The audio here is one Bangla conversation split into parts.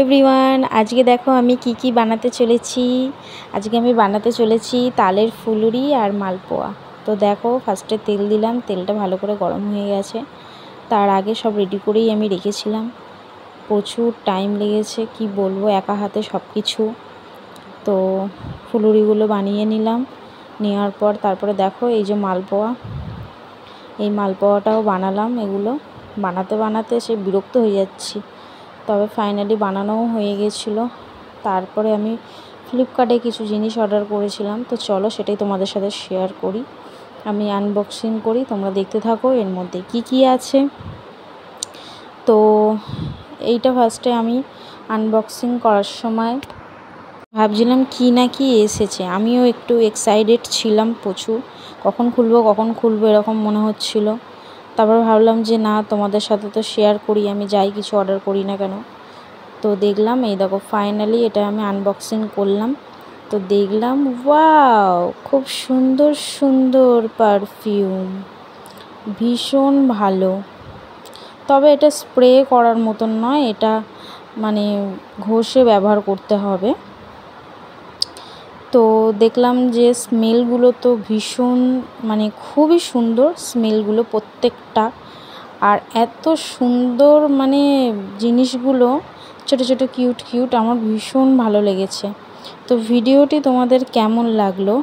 এভরিওয়ান, আজকে দেখো আমি কি বানাতে চলেছি। আজকে আমি বানাতে চলেছি তালের ফুলুরি আর মালপোয়া। তো দেখো, ফার্স্টে তেল দিলাম, তেলটা ভালো করে গরম হয়ে গেছে। তার আগে সব রেডি করেই আমি রেখেছিলাম। প্রচুর টাইম লেগেছে, কি বলবো, একা হাতে সব কিছু। তো ফুলুরিগুলো বানিয়ে নিলাম। নেওয়ার পর তারপরে দেখো এই যে মালপোয়া, এই মালপোয়াটাও বানালাম। এগুলো বানাতে বানাতে সে বিরক্ত হয়ে যাচ্ছি, তবে ফাইনালি বানানোও হয়ে গেছিলো। তারপরে আমি ফ্লিপকার্টে কিছু জিনিস অর্ডার করেছিলাম, তো চলো সেটাই তোমাদের সাথে শেয়ার করি। আমি আনবক্সিং করি, তোমরা দেখতে থাকো এর মধ্যে কি আছে। তো এইটা ফার্স্টে আমি আনবক্সিং করার সময় ভাবছিলাম কি না কি এসেছে। আমিও একটু এক্সাইটেড ছিলাম প্রচুর, কখন খুলবো এরকম মনে হচ্ছিল। তারপর ভাবলাম যে না, তোমাদের সাথে তো শেয়ার করি, আমি যাই কিছু অর্ডার করি না কেন। তো দেখলাম, এই দেখো ফাইনালি এটা আমি আনবক্সিং করলাম। তো দেখলাম ওয়াও, খুব সুন্দর সুন্দর পারফিউম, ভীষণ ভালো। তবে এটা স্প্রে করার মতন নয়, এটা মানে ঘষে ব্যবহার করতে হবে। তো দেখলাম যে স্মেলগুলো তো ভীষণ, মানে খুবই সুন্দর স্মেলগুলো প্রত্যেকটা। আর এত সুন্দর মানে জিনিসগুলো, ছোটো ছোটো কিউট, আমার ভীষণ ভালো লেগেছে। তো ভিডিওটি তোমাদের কেমন লাগলো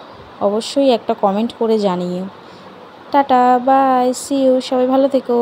অবশ্যই একটা কমেন্ট করে জানিও। টাটা, বাই, সি ইউ, সবাই ভালো থেকো।